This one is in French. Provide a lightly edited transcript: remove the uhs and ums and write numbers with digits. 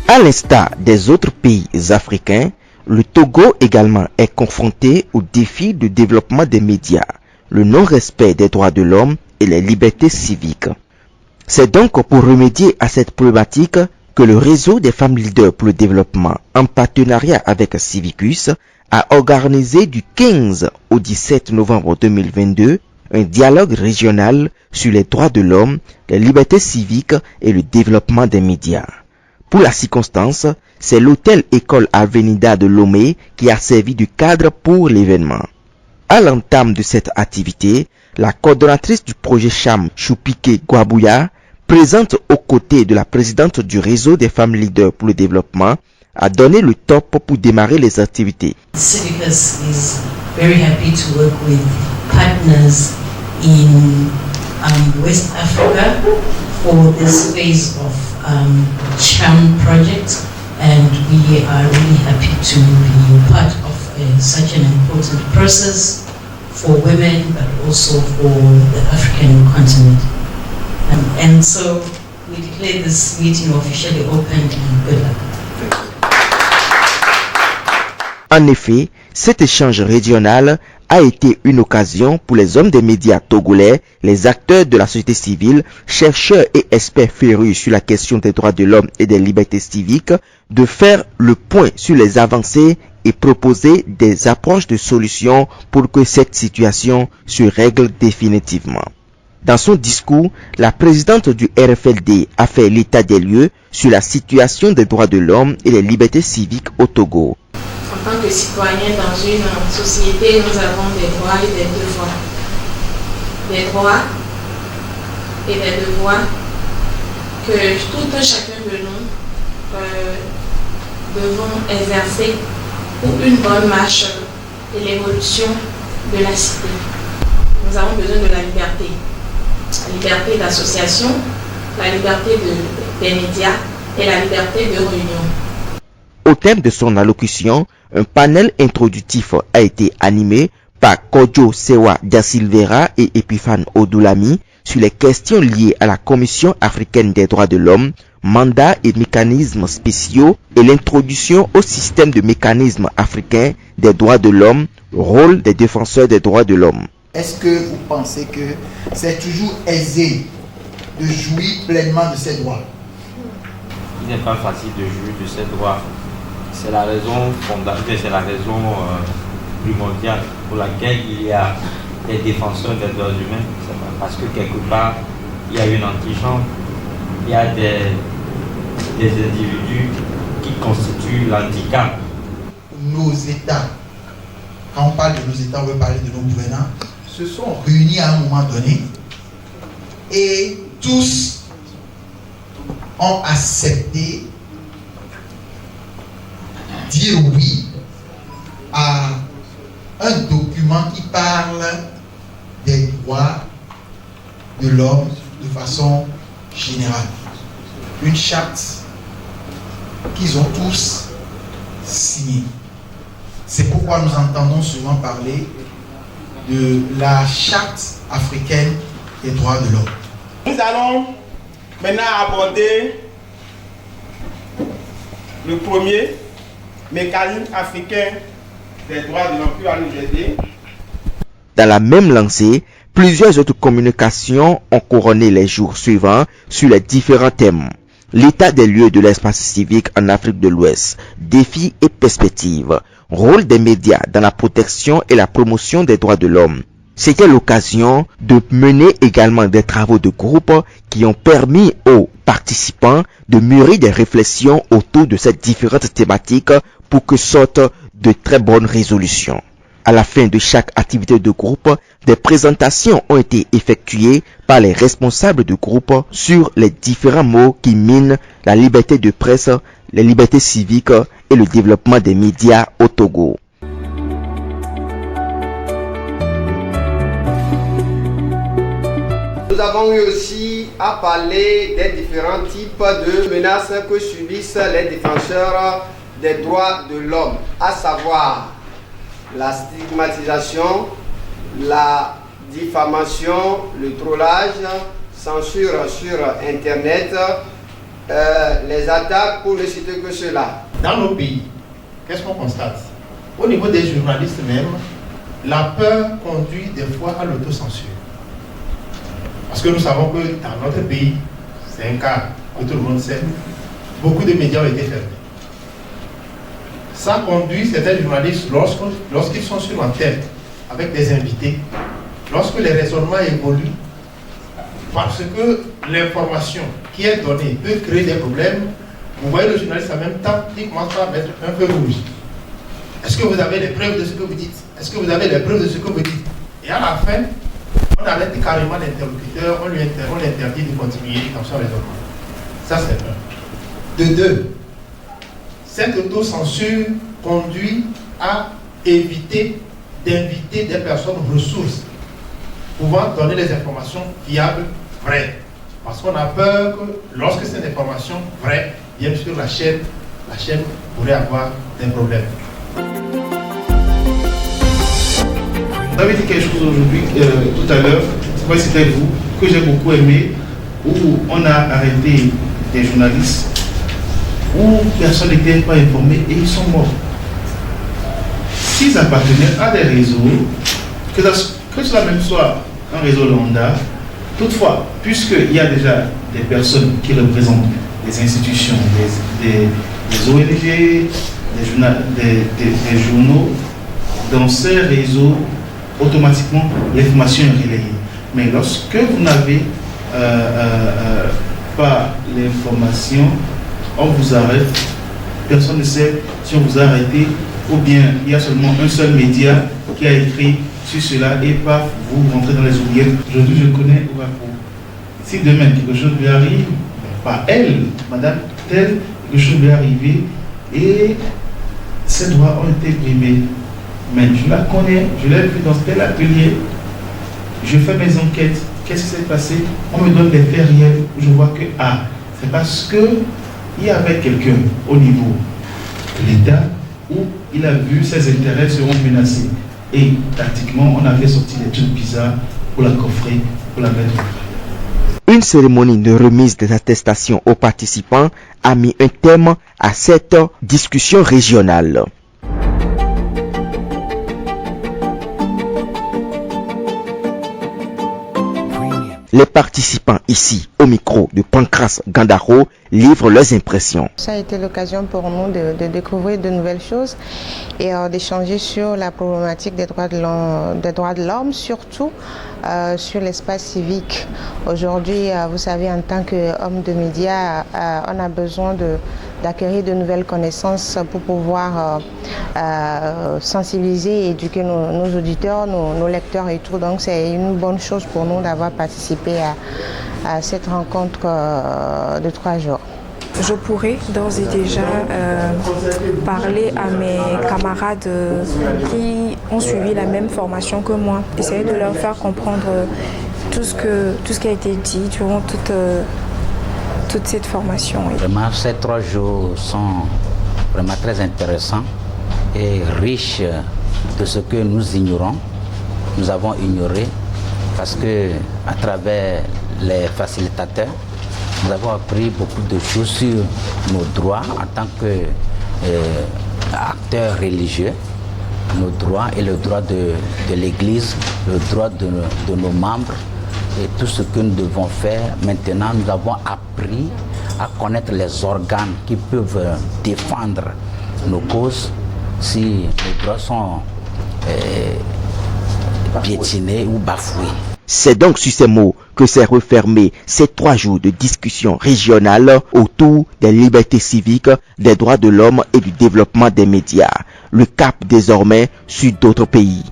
À l'instar des autres pays africains, le Togo également est confronté au défi de développement des médias, le non-respect des droits de l'homme et les libertés civiques. C'est donc pour remédier à cette problématique que le réseau des femmes leaders pour le développement, en partenariat avec Civicus, a organisé du 15 au 17 novembre 2022 un dialogue régional sur les droits de l'homme, les libertés civiques et le développement des médias. Pour la circonstance, c'est l'hôtel École Avenida de Lomé qui a servi de cadre pour l'événement. À l'entame de cette activité, la coordonnatrice du projet CHAM, Choupike Guabouya, présente aux côtés de la présidente du réseau des femmes leaders pour le développement, a donné le top pour démarrer les activités. Civicus is very happy to work with partners in West Africa for this phase of CHAM project, and we are really happy to be part of such an important process for women, but also for the African continent. And so we declare this meeting officially open and good luck. En effet, cet échange régional a été une occasion pour les hommes des médias togolais, les acteurs de la société civile, chercheurs et experts férus sur la question des droits de l'homme et des libertés civiques, de faire le point sur les avancées et proposer des approches de solutions pour que cette situation se règle définitivement. Dans son discours, la présidente du RFLD a fait l'état des lieux sur la situation des droits de l'homme et des libertés civiques au Togo. En tant que citoyens dans une société, nous avons des droits et des devoirs. Des droits et des devoirs que tout un chacun de nous devons exercer pour une bonne marche de l'évolution de la cité. Nous avons besoin de la liberté d'association, la liberté des médias et la liberté de réunion. Au terme de son allocution, un panel introductif a été animé par Kodjo Sewa Dasilvera et Epiphane Odoulami sur les questions liées à la Commission africaine des droits de l'homme, mandats et mécanismes spéciaux et l'introduction au système de mécanismes africains des droits de l'homme, rôle des défenseurs des droits de l'homme. Est-ce que vous pensez que c'est toujours aisé de jouir pleinement de ces droits? Il n'est pas facile de jouir de ces droits. C'est la raison fondamentale, c'est la raison primordiale pour laquelle il y a des défenseurs des droits humains. C'est parce que quelque part, il y a une antichambre, il y a des individus qui constituent l'handicap. Nos États, quand on parle de nos États, on veut parler de nos gouvernants, se sont réunis à un moment donné et tous ont accepté dire oui à un document qui parle des droits de l'homme de façon générale. Une charte qu'ils ont tous signée. C'est pourquoi nous entendons souvent parler de la charte africaine des droits de l'homme. Nous allons maintenant aborder le premier mécanisme africain des droits de l'homme qui va nous aider. Dans la même lancée, plusieurs autres communications ont couronné les jours suivants sur les différents thèmes. L'état des lieux de l'espace civique en Afrique de l'Ouest, défis et perspectives, rôle des médias dans la protection et la promotion des droits de l'homme. C'était l'occasion de mener également des travaux de groupe qui ont permis aux participants de mûrir des réflexions autour de ces différentes thématiques pour que sortent de très bonnes résolutions. À la fin de chaque activité de groupe, des présentations ont été effectuées par les responsables de groupe sur les différents mots qui minent la liberté de presse, les libertés civiques et le développement des médias au Togo. Nous avons eu aussi à parler des différents types de menaces que subissent les défenseurs des droits de l'homme, à savoir la stigmatisation, la diffamation, le trollage, censure sur Internet, les attaques, pour ne citer que cela. Dans nos pays, qu'est-ce qu'on constate? Au niveau des journalistes même, la peur conduit des fois à l'autocensure. Parce que nous savons que dans notre pays, c'est un cas que tout le monde sait, beaucoup de médias ont été fermés. Ça conduit certains journalistes, lorsqu'ils sont sur l'antenne avec des invités, lorsque les raisonnements évoluent, parce que l'information qui est donnée peut créer des problèmes, vous voyez le journaliste en même temps, il commence à mettre un feu rouge. Est-ce que vous avez les preuves de ce que vous dites? Est-ce que vous avez les preuves de ce que vous dites? Et à la fin, on arrête carrément l'interlocuteur, on lui interdit de continuer dans son raisonnement. Ça, c'est un. De deux, cette autocensure conduit à éviter d'inviter des personnes ressources pouvant donner des informations fiables, vraies. Parce qu'on a peur que lorsque ces informations vraies viennent sur la chaîne pourrait avoir des problèmes. Vous avez dit quelque chose aujourd'hui, tout à l'heure, je crois que c'était vous, que j'ai beaucoup aimé, où on a arrêté des journalistes, où personne n'était pas informé et ils sont morts. S'ils appartenaient à des réseaux, que cela même soit un réseau lambda, toutefois, puisqu'il y a déjà des personnes qui représentent des institutions, des ONG, des journaux, dans ces réseaux, automatiquement l'information est relayée. Mais lorsque vous n'avez pas l'information, on vous arrête, personne ne sait si on vous a arrêté, ou bien il y a seulement un seul média qui a écrit sur cela et paf, vous rentrez dans les oubliettes. Aujourd'hui, je connais Ouapo. Si demain quelque chose lui arrive, pas elle, madame telle, quelque chose lui est arrivé et ses droits ont été brimés. Mais je la connais, je l'ai vue dans tel atelier, je fais mes enquêtes, qu'est-ce qui s'est passé? On me donne des faits réels où je vois que, c'est parce qu'il y avait quelqu'un au niveau de l'État où il a vu ses intérêts seront menacés. Et tactiquement, on avait sorti des trucs bizarres pour la coffrer, pour la mettre au frais. Une cérémonie de remise des attestations aux participants a mis un terme à cette discussion régionale. Les participants ici, au micro de Pancras Gandaro, livrent leurs impressions. Ça a été l'occasion pour nous de découvrir de nouvelles choses et d'échanger sur la problématique des droits de l'homme, surtout sur l'espace civique. Aujourd'hui, vous savez, en tant qu'homme de médias, on a besoin d'acquérir de nouvelles connaissances pour pouvoir sensibiliser et éduquer nos auditeurs, nos lecteurs et tout. Donc c'est une bonne chose pour nous d'avoir participé à cette rencontre de 3 jours. Je pourrais d'ores et déjà parler à mes camarades qui ont suivi la même formation que moi, essayer de leur faire comprendre tout ce qui a été dit durant toute cette formation. Oui. Vraiment, ces 3 jours sont vraiment très intéressants et riches de ce que nous ignorons. Nous avons ignoré parce que à travers les facilitateurs, nous avons appris beaucoup de choses sur nos droits en tant qu'acteurs religieux, nos droits et le droit de l'Église, le droit de nos membres et tout ce que nous devons faire. Maintenant, nous avons appris à connaître les organes qui peuvent défendre nos causes si nos droits sont piétinés ou bafoués. C'est donc sur ces mots que s'est refermé ces 3 jours de discussion régionale autour des libertés civiques, des droits de l'homme et du développement des médias. Le cap désormais sur d'autres pays.